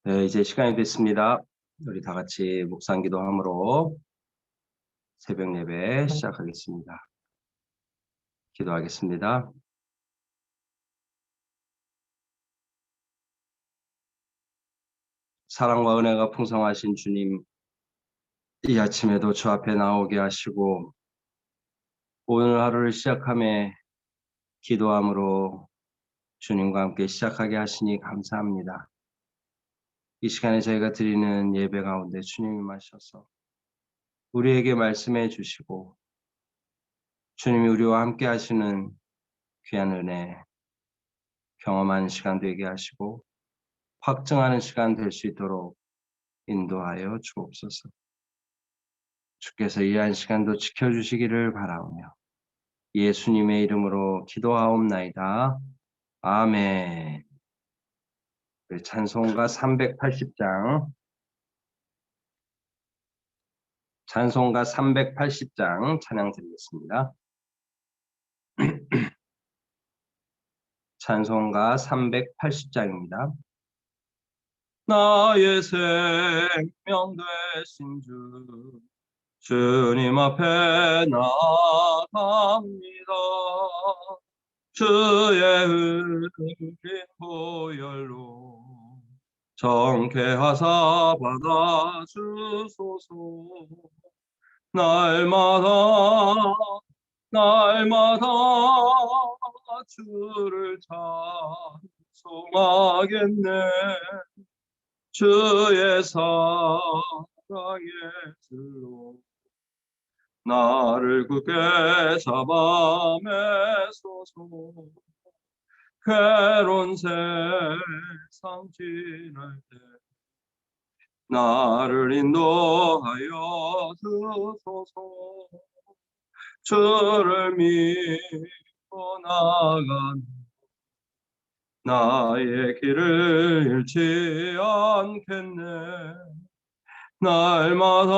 네, 이제 시간이 됐습니다. 우리 다 같이 묵상 기도함으로 새벽 예배 시작하겠습니다. 기도하겠습니다. 사랑과 은혜가 풍성하신 주님, 이 아침에도 주 앞에 나오게 하시고 오늘 하루를 시작함에 기도함으로 주님과 함께 시작하게 하시니 감사합니다. 이 시간에 저희가 드리는 예배 가운데 주님이 마셔서 우리에게 말씀해 주시고 주님이 우리와 함께 하시는 귀한 은혜 경험하는 시간 되게 하시고 확증하는 시간 될 수 있도록 인도하여 주옵소서. 주께서 이 한 시간도 지켜주시기를 바라오며 예수님의 이름으로 기도하옵나이다. 아멘. 우리 찬송가 380장 찬양 드리겠습니다. 찬송가 380장입니다. 나의 생명 되신 주님 앞에 나갑니다. 주의 흘린 보혈로 정케하사 받아주소서. 날마다 주를 찬송하겠네. 주의 사랑의 줄로 나를 굳게 잡아 매소서. 괴로운 세상 지날 때 나를 인도하여 주소서. 주를 믿고 나간 나의 길을 잃지 않겠네. 날마다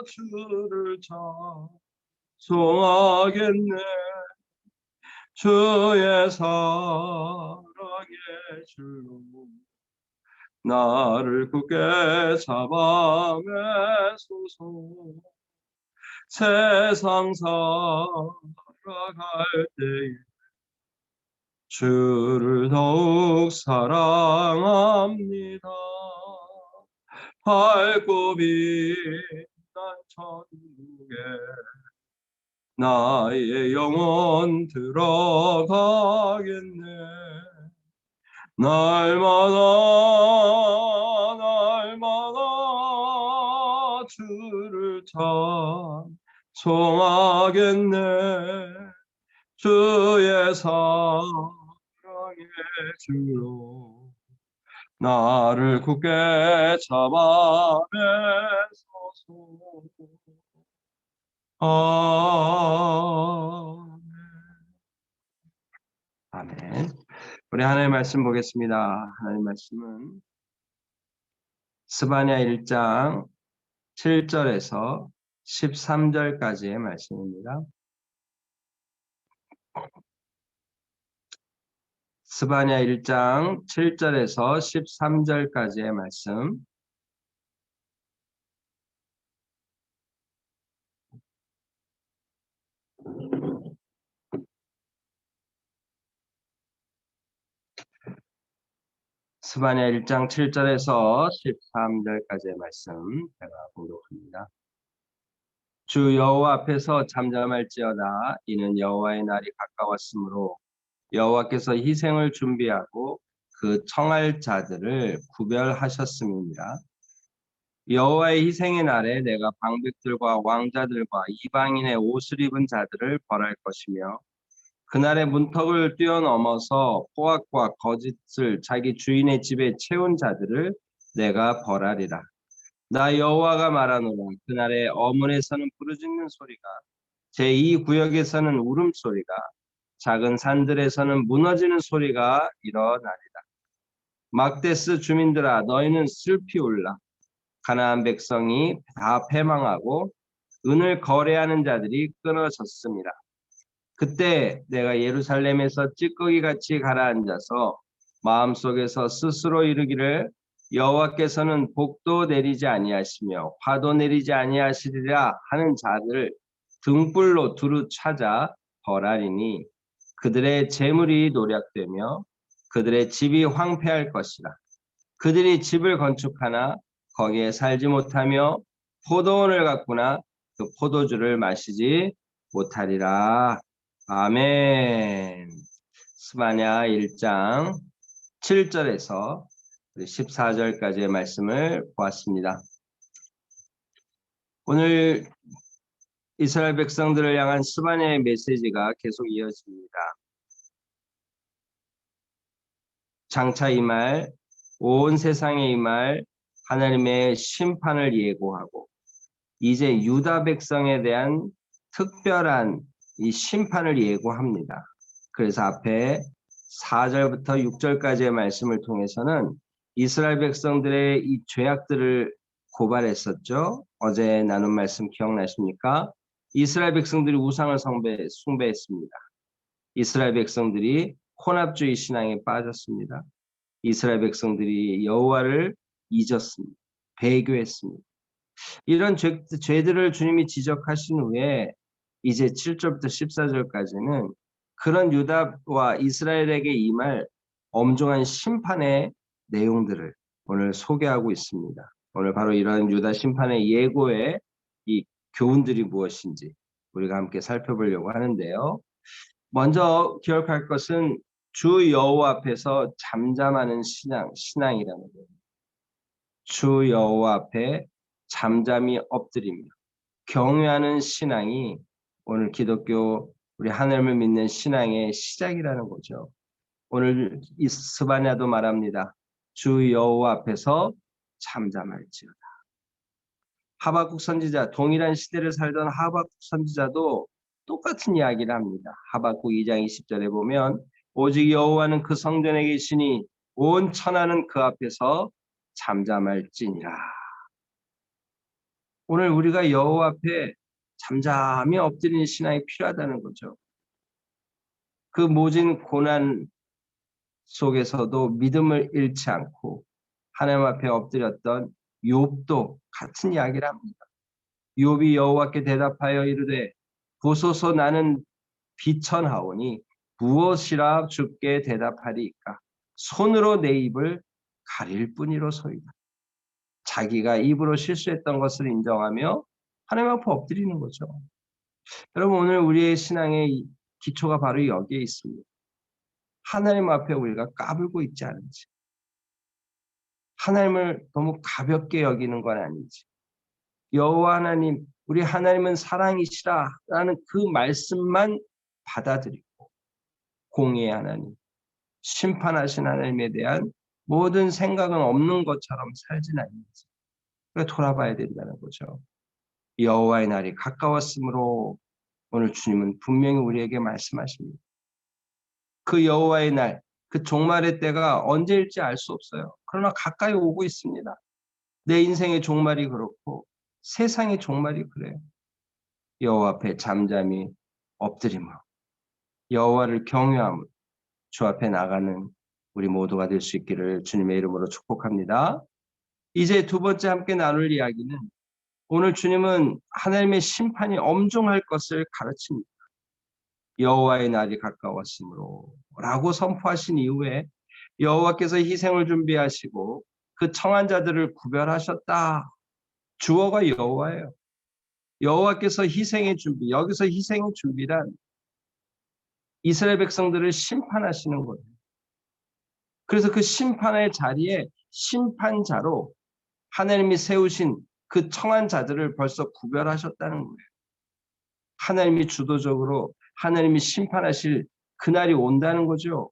주를 찬송하겠네. 주의 사랑의 줄로 나를 굳게 잡아 매소서. 세상 살아갈 때에 주를 더욱 사랑합니다. 밝고 빛난 천국에 나의 영혼 들어가겠네. 날마다 주를 찬송하겠네. 주의 사랑의 줄로 나를 굳게 잡아 매소서. 아멘. 우리 하나님의 말씀 보겠습니다. 하나님의 말씀은 스바냐 1장 7절에서 13절까지의 말씀입니다. 스바냐 1장 7절에서 13절까지의 말씀. 스바냐 1장 7절에서 13절까지의 말씀 제가 봉독합니다. 주 여호와 앞에서 잠잠할지어다. 이는 여호와의 날이 가까웠으므로 여호와께서 희생을 준비하고 그 청할 자들을 구별하셨음이니라. 여호와의 희생의 날에 내가 방백들과 왕자들과 이방인의 옷을 입은 자들을 벌할 것이며 그날의 문턱을 뛰어넘어서 포악과 거짓을 자기 주인의 집에 채운 자들을 내가 벌하리라. 나 여호와가 말하노라. 그날에 어문에서는 부르짖는 소리가, 제2구역에서는 울음소리가, 작은 산들에서는 무너지는 소리가 일어나리라. 막데스 주민들아, 너희는 슬피 울라. 가나안 백성이 다 패망하고 은을 거래하는 자들이 끊어졌습니다. 그때 내가 예루살렘에서 찌꺼기같이 가라앉아서 마음속에서 스스로 이르기를 여호와께서는 복도 내리지 아니하시며 화도 내리지 아니하시리라 하는 자들을 등불로 두루 찾아 벌하리니 그들의 재물이 노략되며 그들의 집이 황폐할 것이라. 그들이 집을 건축하나 거기에 살지 못하며 포도원을 가꾸나 그 포도주를 마시지 못하리라. 아멘. 스바냐 1장 7절에서 14절까지의 말씀을 보았습니다. 오늘 이스라엘 백성들을 향한 스바냐의 메시지가 계속 이어집니다. 장차 이 말, 온 세상에 이 말, 하나님의 심판을 예고하고 이제 유다 백성에 대한 특별한 이 심판을 예고합니다. 그래서 앞에 4절부터 6절까지의 말씀을 통해서는 이스라엘 백성들의 이 죄악들을 고발했었죠. 어제 나눈 말씀 기억나십니까? 이스라엘 백성들이 우상을 숭배했습니다. 이스라엘 백성들이 혼합주의 신앙에 빠졌습니다. 이스라엘 백성들이 여호와를 잊었습니다. 배교했습니다. 이런 죄들을 주님이 지적하신 후에 이제 7절부터 14절까지는 그런 유다와 이스라엘에게 임할 엄중한 심판의 내용들을 오늘 소개하고 있습니다. 오늘 바로 이런 유다 심판의 예고의 이 교훈들이 무엇인지 우리가 함께 살펴보려고 하는데요. 먼저 기억할 것은 주 여호와 앞에서 잠잠하는 신앙이라는 거예요. 주 여호와 앞에 잠잠히 엎드리며 경외하는 신앙이 오늘 기독교 우리 하나님을 믿는 신앙의 시작이라는 거죠. 오늘 이 스바냐도 말합니다. 주 여호와 앞에서 잠잠할지어다. 하박국 선지자, 동일한 시대를 살던 하박국 선지자도 똑같은 이야기를 합니다. 하박국 2장 20절에 보면 오직 여호와는 그 성전에 계시니 온 천하는 그 앞에서 잠잠할지니라. 오늘 우리가 여호와 앞에 잠잠히 엎드리는 신앙이 필요하다는 거죠. 그 모진 고난 속에서도 믿음을 잃지 않고 하나님 앞에 엎드렸던 욥도 같은 이야기를 합니다. 욥이 여호와께 대답하여 이르되 보소서 나는 비천하오니 무엇이라 주께 대답하리이까 손으로 내 입을 가릴 뿐이로소이다. 자기가 입으로 실수했던 것을 인정하며 하나님 앞에 엎드리는 거죠. 여러분 오늘 우리의 신앙의 기초가 바로 여기에 있습니다. 하나님 앞에 우리가 까불고 있지 않은지, 하나님을 너무 가볍게 여기는 건 아닌지, 여호와 하나님, 우리 하나님은 사랑이시라라는 그 말씀만 받아들이고 공의의 하나님, 심판하신 하나님에 대한 모든 생각은 없는 것처럼 살진 않는지 그래서 돌아봐야 된다는 거죠. 여호와의 날이 가까웠으므로 오늘 주님은 분명히 우리에게 말씀하십니다. 그 여호와의 날, 그 종말의 때가 언제일지 알 수 없어요. 그러나 가까이 오고 있습니다. 내 인생의 종말이 그렇고 세상의 종말이 그래요. 여호와 앞에 잠잠히 엎드림으로 여호와를 경외함으로 주 앞에 나가는 우리 모두가 될 수 있기를 주님의 이름으로 축복합니다. 이제 두 번째 함께 나눌 이야기는 오늘 주님은 하나님의 심판이 엄중할 것을 가르칩니다. 여호와의 날이 가까웠으므로 라고 선포하신 이후에 여호와께서 희생을 준비하시고 그 청한 자들을 구별하셨다. 주어가 여호와예요. 여호와께서 희생의 준비, 여기서 희생의 준비란 이스라엘 백성들을 심판하시는 거예요. 그래서 그 심판의 자리에 심판자로 하나님이 세우신 그 청한 자들을 벌써 구별하셨다는 거예요. 하나님이 주도적으로 하나님이 심판하실 그날이 온다는 거죠.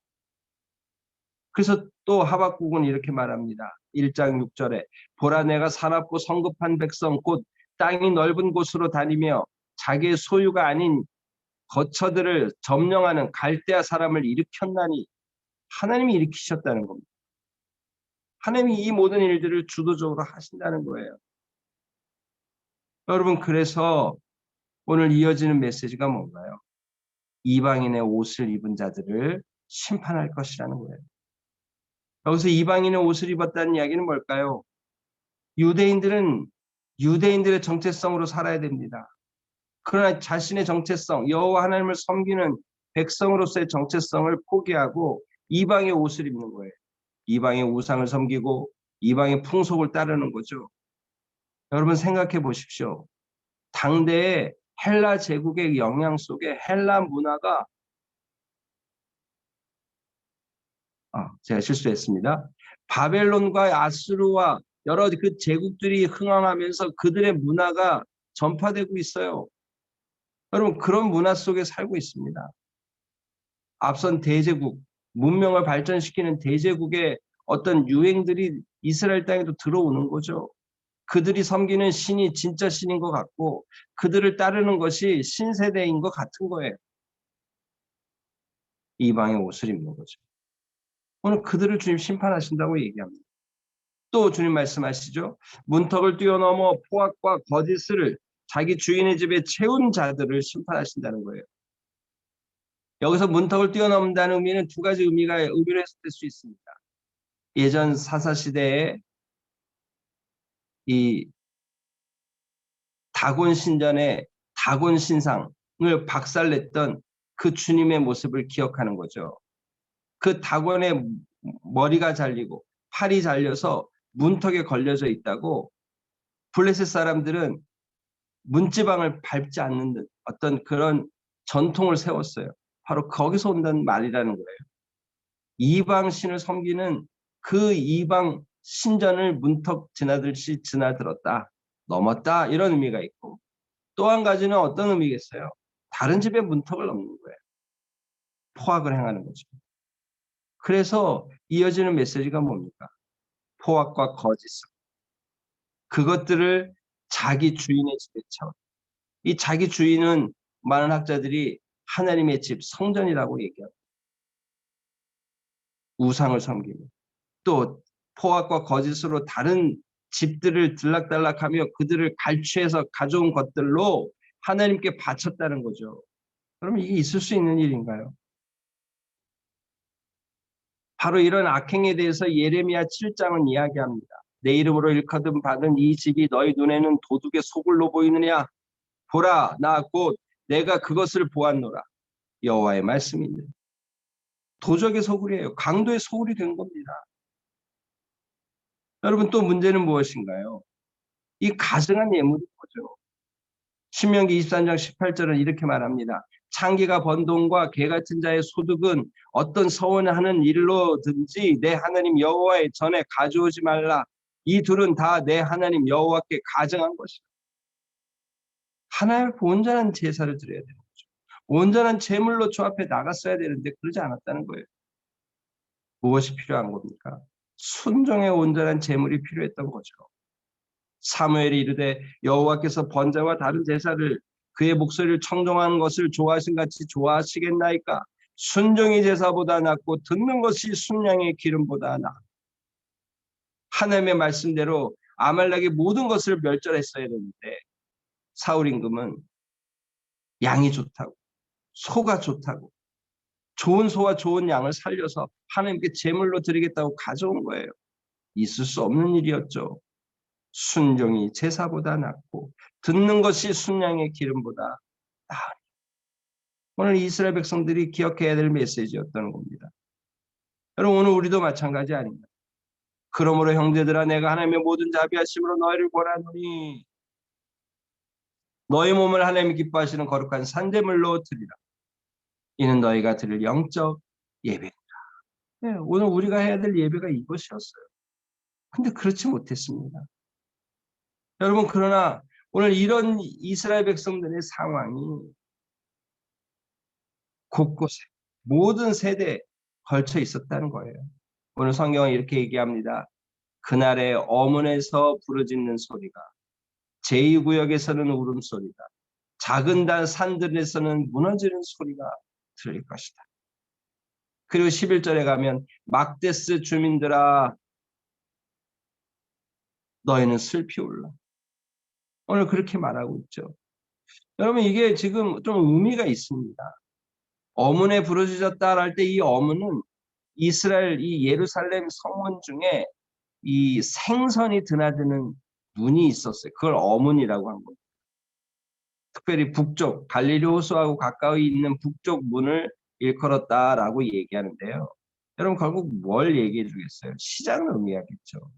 그래서 또 하박국은 이렇게 말합니다. 1장 6절에 보라 내가 사납고 성급한 백성 곧 땅이 넓은 곳으로 다니며 자기의 소유가 아닌 거처들을 점령하는 갈대아 사람을 일으켰나니 하나님이 일으키셨다는 겁니다. 하나님이 이 모든 일들을 주도적으로 하신다는 거예요. 여러분 그래서 오늘 이어지는 메시지가 뭔가요? 이방인의 옷을 입은 자들을 심판할 것이라는 거예요. 여기서 이방인의 옷을 입었다는 이야기는 뭘까요? 유대인들은 유대인들의 정체성으로 살아야 됩니다. 그러나 자신의 정체성, 여호와 하나님을 섬기는 백성으로서의 정체성을 포기하고 이방의 옷을 입는 거예요. 이방의 우상을 섬기고 이방의 풍속을 따르는 거죠. 여러분 생각해 보십시오. 당대의 헬라 제국의 영향 속에 헬라 문화가 제가 실수했습니다. 바벨론과 아수르와 여러 그 제국들이 흥황하면서 그들의 문화가 전파되고 있어요. 여러분 그런 문화 속에 살고 있습니다. 앞선 대제국, 문명을 발전시키는 대제국의 어떤 유행들이 이스라엘 땅에도 들어오는 거죠. 그들이 섬기는 신이 진짜 신인 것 같고 그들을 따르는 것이 신세대인 것 같은 거예요. 이방의 옷을 입는 거죠. 오늘 그들을 주님 심판하신다고 얘기합니다. 또 주님 말씀하시죠. 문턱을 뛰어넘어 포악과 거짓을 자기 주인의 집에 채운 자들을 심판하신다는 거예요. 여기서 문턱을 뛰어넘는다는 의미는 두 가지 의미로 해석될 수 있습니다. 예전 사사시대에 이 다곤 신전의 다곤 신상을 박살냈던 그 주님의 모습을 기억하는 거죠. 그 다곤의 머리가 잘리고 팔이 잘려서 문턱에 걸려져 있다고 블레셋 사람들은 문지방을 밟지 않는 듯 어떤 그런 전통을 세웠어요. 바로 거기서 온다는 말이라는 거예요. 이방 신을 섬기는 그 이방 신전을 문턱 지나듯이 지나들었다, 넘었다 이런 의미가 있고 또 한 가지는 어떤 의미겠어요? 다른 집의 문턱을 넘는 거예요. 포악을 행하는 거죠. 그래서 이어지는 메시지가 뭡니까? 포악과 거짓. 그것들을 자기 주인의 집에 채워. 이 자기 주인은 많은 학자들이 하나님의 집, 성전이라고 얘기합니다. 우상을 섬기고 또 포악과 거짓으로 다른 집들을 들락달락하며 그들을 갈취해서 가져온 것들로 하나님께 바쳤다는 거죠. 그러면 이게 있을 수 있는 일인가요? 바로 이런 악행에 대해서 예레미야 7장은 이야기합니다. 내 이름으로 일컬음 받은 이 집이 너희 눈에는 도둑의 소굴로 보이느냐? 보라, 나 곧 내가 그것을 보았노라. 여호와의 말씀입니다. 도적의 소굴이에요. 강도의 소굴이 된 겁니다. 여러분 또 문제는 무엇인가요? 이 가증한 예물인 거죠. 신명기 23장 18절은 이렇게 말합니다. 창기가 번 돈과 개 같은 자의 소득은 어떤 서원하는 일로든지 내 하나님 여호와의 전에 가져오지 말라. 이 둘은 다 내 하나님 여호와께 가증한 것이다. 하나님 온전한 제사를 드려야 되는 거죠. 온전한 제물로 주 앞에 나갔어야 되는데 그러지 않았다는 거예요. 무엇이 필요한 겁니까? 순종의 온전한 제물이 필요했던 거죠. 사무엘이 이르되 여호와께서 번제와 다른 제사를 그의 목소리를 청종하는 것을 좋아하신 같이 좋아하시겠나이까? 순종이 제사보다 낫고 듣는 것이 순양의 기름보다 나아. 하나님의 말씀대로 아말렉의 모든 것을 멸절했어야 되는데 사울 임금은 양이 좋다고 소가 좋다고 좋은 소와 좋은 양을 살려서 하나님께 제물로 드리겠다고 가져온 거예요. 있을 수 없는 일이었죠. 순종이 제사보다 낫고 듣는 것이 순양의 기름보다 나으니. 오늘 이스라엘 백성들이 기억해야 될 메시지였던 겁니다. 여러분 오늘 우리도 마찬가지 아닙니까? 그러므로 형제들아 내가 하나님의 모든 자비하심으로 너희를 권하노니 너희 몸을 하나님이 기뻐하시는 거룩한 산제물로 드리라. 이는 너희가 드릴 영적 예배니라. 네, 오늘 우리가 해야 될 예배가 이것이었어요. 근데 그렇지 못했습니다. 여러분 그러나 오늘 이런 이스라엘 백성들의 상황이 곳곳에 모든 세대에 걸쳐 있었다는 거예요. 오늘 성경은 이렇게 얘기합니다. 그날의 어문에서 부르짖는 소리가 제2구역에서는 울음소리가 작은 산들에서는 무너지는 소리가 들릴 것이다. 그리고 11절에 가면 막데스 주민들아 너희는 슬피 울라. 오늘 그렇게 말하고 있죠. 여러분 이게 지금 좀 의미가 있습니다. 어문에 부르짖었다 할 때 이 어문은 이스라엘 이 예루살렘 성문 중에 이 생선이 드나드는 문이 있었어요. 그걸 어문이라고 한 거예요. 특별히 북쪽 갈릴리 호수하고 가까이 있는 북쪽 문을 일컬었다라고 얘기하는데요. 여러분 결국 뭘 얘기해 주겠어요? 시장을 의미하겠죠.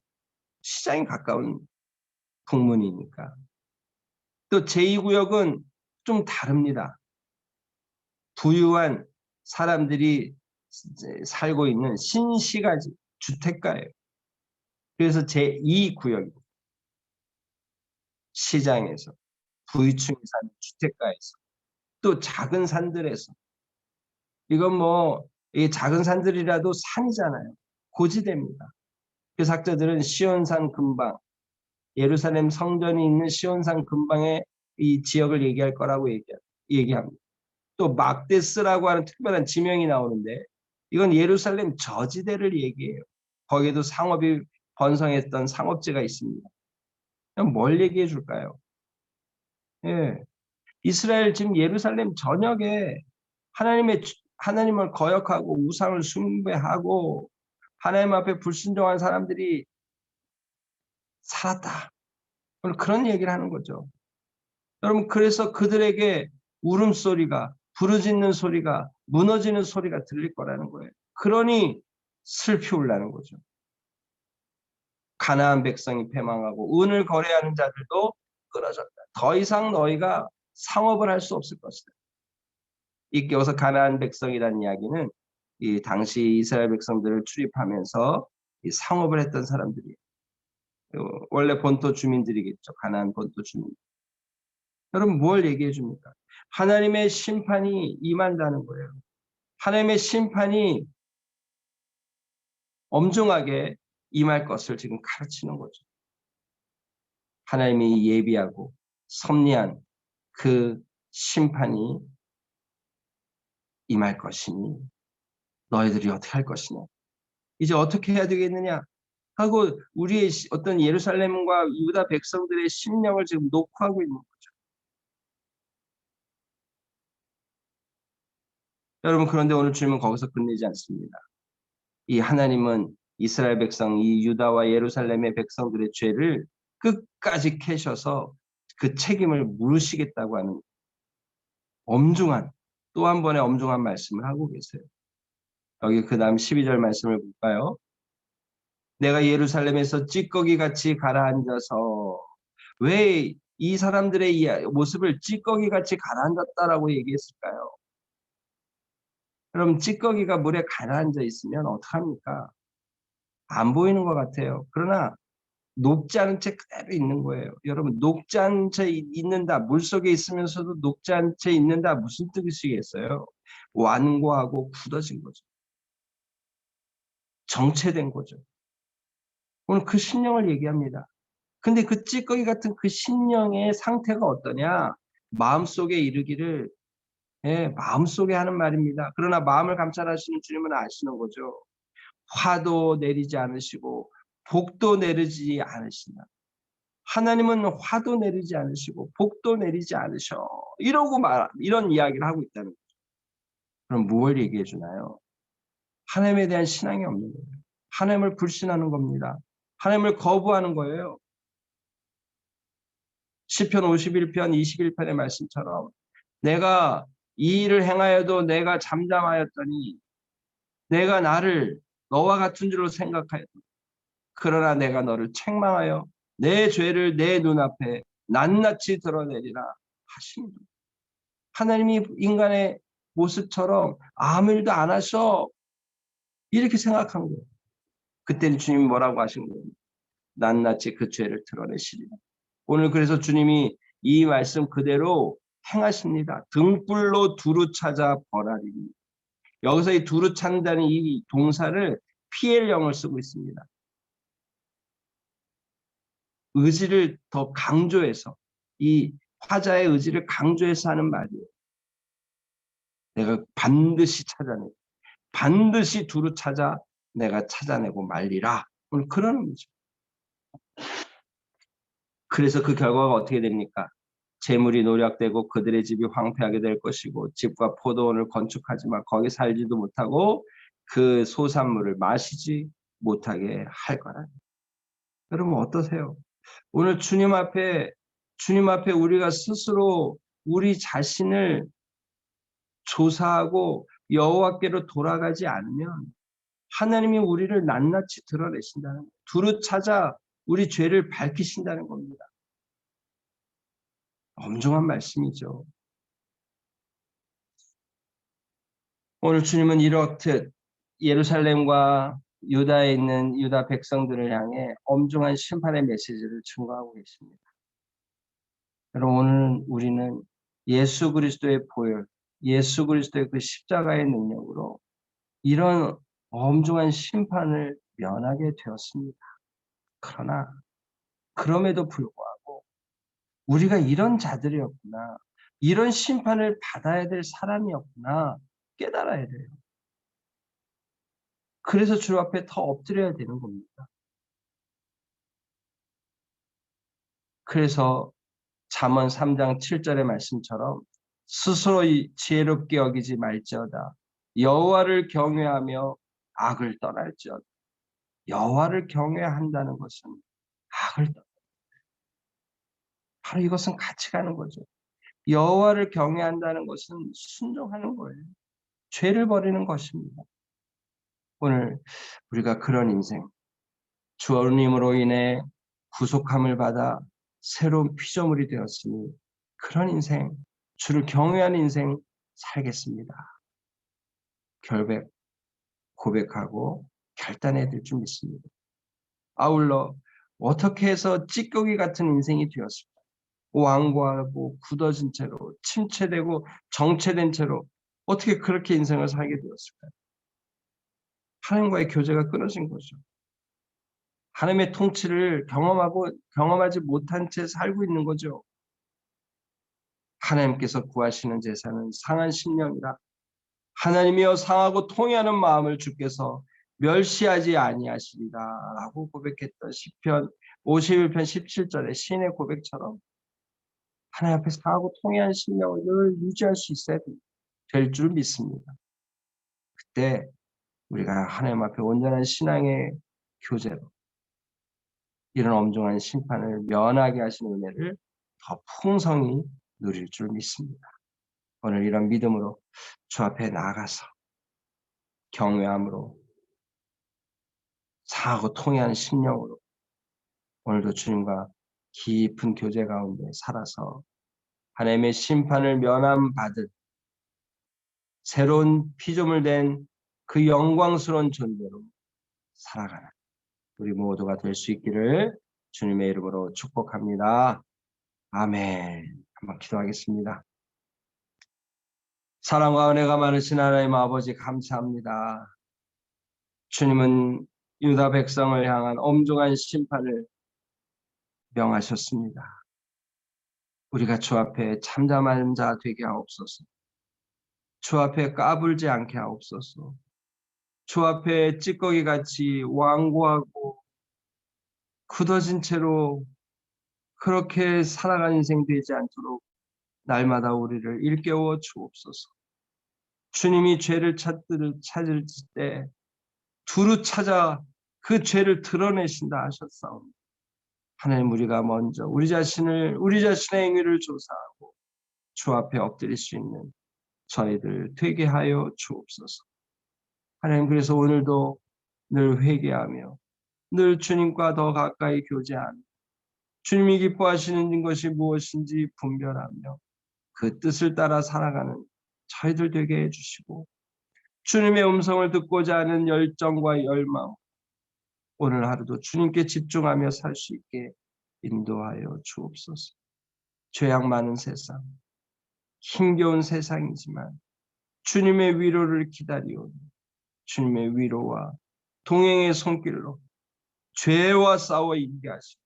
시장이 가까운 북문이니까. 또 제2구역은 좀 다릅니다. 부유한 사람들이 살고 있는 신시가지 주택가예요. 그래서 제2구역입니다. 시장에서 부유층이 사는 주택가에서 또 작은 산들에서 이건 뭐 이 작은 산들이라도 산이잖아요. 고지대입니다. 그래서 학자들은 시온산 근방 예루살렘 성전이 있는 시온산 근방의 이 지역을 얘기할 거라고 얘기합니다. 또 막데스라고 하는 특별한 지명이 나오는데 이건 예루살렘 저지대를 얘기해요. 거기에도 상업이 번성했던 상업지가 있습니다. 그럼 뭘 얘기해 줄까요? 예, 이스라엘 지금 예루살렘 전역에 하나님을 거역하고 우상을 숭배하고 하나님 앞에 불순종한 사람들이 살았다. 오늘 그런 얘기를 하는 거죠. 여러분 그래서 그들에게 울음소리가 부르짖는 소리가 무너지는 소리가 들릴 거라는 거예요. 그러니 슬피 울라는 거죠. 가나안 백성이 패망하고 은을 거래하는 자들도 끊어졌다. 더 이상 너희가 상업을 할 수 없을 것이다. 여기서 가나안 백성이라는 이야기는 이 당시 이스라엘 백성들을 출입하면서 이 상업을 했던 사람들이에요. 원래 본토 주민들이겠죠. 가나안 본토 주민. 여러분 뭘 얘기해 줍니까? 하나님의 심판이 임한다는 거예요. 하나님의 심판이 엄중하게 임할 것을 지금 가르치는 거죠. 하나님이 예비하고 섭리한 그 심판이 임할 것이니 너희들이 어떻게 할 것이냐. 이제 어떻게 해야 되겠느냐 하고 우리의 어떤 예루살렘과 유다 백성들의 심령을 지금 녹화하고 있는 거죠. 여러분 그런데 오늘 주님은 거기서 끝내지 않습니다. 이 하나님은 이스라엘 백성, 이 유다와 예루살렘의 백성들의 죄를 끝까지 캐셔서 그 책임을 물으시겠다고 하는 엄중한 또 한 번의 엄중한 말씀을 하고 계세요. 여기 그 다음 12절 말씀을 볼까요? 내가 예루살렘에서 찌꺼기 같이 가라앉아서 왜 이 사람들의 이 모습을 찌꺼기 같이 가라앉았다라고 얘기했을까요? 그럼 찌꺼기가 물에 가라앉아 있으면 어떡합니까? 안 보이는 것 같아요. 그러나 녹지 않은 채 그대로 있는 거예요. 여러분 녹지 않은 채 있는다. 물속에 있으면서도 녹지 않은 채 있는다. 무슨 뜻이겠어요? 완고하고 굳어진 거죠. 정체된 거죠. 오늘 그 심령을 얘기합니다. 근데 그 찌꺼기 같은 그 심령의 상태가 어떠냐? 마음속에 이르기를 마음속에 하는 말입니다. 그러나 마음을 감찰하시는 주님은 아시는 거죠. 화도 내리지 않으시고 복도 내리지 않으신다. 하나님은 화도 내리지 않으시고 복도 내리지 않으셔. 이런 이야기를 하고 있다는 거죠. 그럼 무엇을 얘기해 주나요? 하나님에 대한 신앙이 없는 거예요. 하나님을 불신하는 겁니다. 하나님을 거부하는 거예요. 시편 51편 21편의 말씀처럼 내가 이 일을 행하여도 내가 잠잠하였더니 내가 나를 너와 같은 줄로 생각하였다. 그러나 내가 너를 책망하여 내 죄를 내 눈앞에 낱낱이 드러내리라 하십니다. 하나님이 인간의 모습처럼 아무 일도 안 하셔 이렇게 생각한 거예요. 그때는 주님이 뭐라고 하신 거예요? 낱낱이 그 죄를 드러내시리라. 오늘 그래서 주님이 이 말씀 그대로 행하십니다. 등불로 두루 찾아 벌하리니. 여기서 이 두루 찾는다는 이 동사를 PL형을 쓰고 있습니다. 의지를 더 강조해서 이 화자의 의지를 강조해서 하는 말이에요. 내가 반드시 찾아내고 반드시 두루 찾아 내가 찾아내고 말리라. 오늘 그런 의미죠. 그래서 그 결과가 어떻게 됩니까? 재물이 노략되고 그들의 집이 황폐하게 될 것이고 집과 포도원을 건축하지만 거기 살지도 못하고 그 소산물을 마시지 못하게 할 거라. 여러분 어떠세요? 오늘 주님 앞에 우리가 스스로 우리 자신을 조사하고 여호와께로 돌아가지 않으면 하나님이 우리를 낱낱이 드러내신다는 거예요. 두루 찾아 우리 죄를 밝히신다는 겁니다. 엄중한 말씀이죠. 오늘 주님은 이렇듯 예루살렘과 유다에 있는 유다 백성들을 향해 엄중한 심판의 메시지를 증거하고 계십니다. 여러분 오늘 우리는 예수 그리스도의 보혈, 예수 그리스도의 그 십자가의 능력으로 이런 엄중한 심판을 면하게 되었습니다. 그러나 그럼에도 불구하고 우리가 이런 자들이었구나, 이런 심판을 받아야 될 사람이었구나 깨달아야 돼요. 그래서 주 앞에 더 엎드려야 되는 겁니다. 그래서 잠언 3장 7절의 말씀처럼 스스로 지혜롭게 여기지 말지어다. 여호와를 경외하며 악을 떠날지어다. 여호와를 경외한다는 것은 악을 떠나. 바로 이것은 같이 가는 거죠. 여호와를 경외한다는 것은 순종하는 거예요. 죄를 버리는 것입니다. 오늘 우리가 그런 인생, 주님으로 인해 구속함을 받아 새로운 피조물이 되었으니 그런 인생, 주를 경외하는 인생 살겠습니다. 고백하고 결단해야 될 줄 믿습니다. 아울러 어떻게 해서 찌꺼기 같은 인생이 되었을까? 완고하고 굳어진 채로 침체되고 정체된 채로 어떻게 그렇게 인생을 살게 되었을까요? 하나님과의 교제가 끊어진 거죠. 하나님의 통치를 경험하지 못한 채 살고 있는 거죠. 하나님께서 구하시는 제사는 상한 심령이라 하나님이여 상하고 통회하는 마음을 주께서 멸시하지 아니하시리라 라고 고백했던 시편 51편 17절의 시인의 고백처럼 하나님 앞에 상하고 통회한 심령을 늘 유지할 수 있어야 될 줄 믿습니다. 그때 우리가 하나님 앞에 온전한 신앙의 교제로 이런 엄중한 심판을 면하게 하시는 은혜를 더 풍성히 누릴 줄 믿습니다. 오늘 이런 믿음으로 주 앞에 나아가서 경외함으로 사하고 통회하는 심령으로 오늘도 주님과 깊은 교제 가운데 살아서 하나님의 심판을 면함받은 새로운 피조물 된 그 영광스러운 존재로 살아가는 우리 모두가 될 수 있기를 주님의 이름으로 축복합니다. 아멘. 한번 기도하겠습니다. 사랑과 은혜가 많으신 하나님 아버지 감사합니다. 주님은 유다 백성을 향한 엄중한 심판을 명하셨습니다. 우리가 주 앞에 잠잠한 자 되게 하옵소서. 주 앞에 까불지 않게 하옵소서. 주 앞에 찌꺼기같이 완고하고 굳어진 채로 그렇게 살아가는 인생 되지 않도록 날마다 우리를 일깨워 주옵소서. 주님이 죄를 찾을 때 두루 찾아 그 죄를 드러내신다 하셨사옵니다. 하나님 우리가 먼저 우리 자신의 행위를 조사하고 주 앞에 엎드릴 수 있는 저희들 되게 하여 주옵소서. 하나님 그래서 오늘도 늘 회개하며 늘 주님과 더 가까이 교제하며 주님이 기뻐하시는 것이 무엇인지 분별하며 그 뜻을 따라 살아가는 저희들 되게 해주시고 주님의 음성을 듣고자 하는 열정과 열망 오늘 하루도 주님께 집중하며 살 수 있게 인도하여 주옵소서. 죄악 많은 세상, 힘겨운 세상이지만 주님의 위로를 기다리오니 주님의 위로와 동행의 손길로 죄와 싸워 이기게 하시고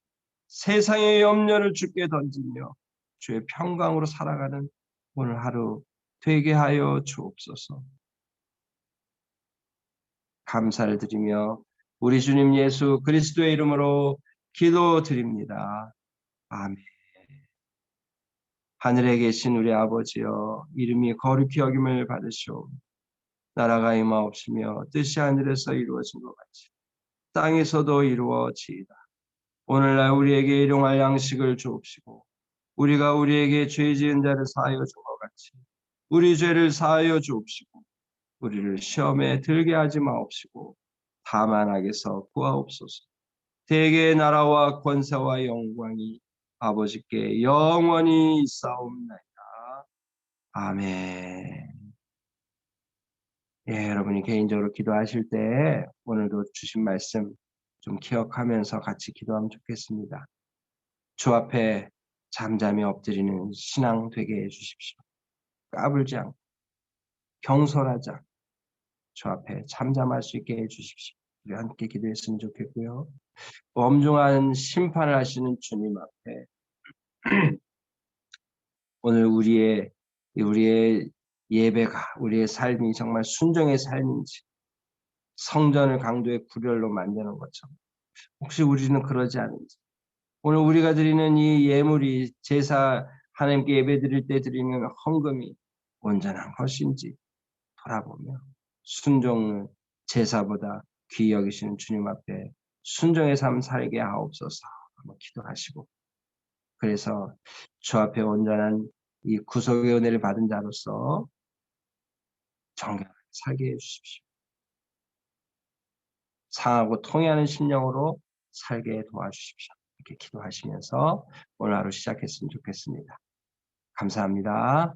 세상의 염려를 주께 던지며 주의 평강으로 살아가는 오늘 하루 되게 하여 주옵소서. 감사를 드리며 우리 주님 예수 그리스도의 이름으로 기도드립니다. 아멘. 하늘에 계신 우리 아버지여, 이름이 거룩히 여김을 받으시오. 나라가 임하옵시며 뜻이 하늘에서 이루어진 것 같이 땅에서도 이루어지이다. 오늘날 우리에게 일용할 양식을 주옵시고, 우리가 우리에게 죄 지은 자를 사하여 준 것 같이 우리 죄를 사하여 주옵시고, 우리를 시험에 들게 하지 마옵시고 다만 악에서 구하옵소서. 대개의 나라와 권세와 영광이 아버지께 영원히 있사옵나이다. 아멘. 예, 여러분이 개인적으로 기도하실 때 오늘도 주신 말씀 좀 기억하면서 같이 기도하면 좋겠습니다. 주 앞에 잠잠히 엎드리는 신앙 되게 해주십시오. 까불지 않고 경솔하지 않고 주 앞에 잠잠할 수 있게 해주십시오. 우리 함께 기도했으면 좋겠고요. 엄중한 심판을 하시는 주님 앞에 오늘 우리의 예배가, 우리의 삶이 정말 순종의 삶인지 성전을 강도의 구렬로 만드는 것처럼 혹시 우리는 그러지 않은지, 오늘 우리가 드리는 이 예물이 제사, 하나님께 예배 드릴 때 드리는 헌금이 온전한 것인지 돌아보며 순종을 제사보다 귀히 여기시는 주님 앞에 순종의 삶 살게 하옵소서 한번 기도하시고, 그래서 주 앞에 온전한 이 구속의 은혜를 받은 자로서 정결하게 살게 해주십시오. 상하고 통해하는 심령으로 살게 도와주십시오. 이렇게 기도하시면서 오늘 하루 시작했으면 좋겠습니다. 감사합니다.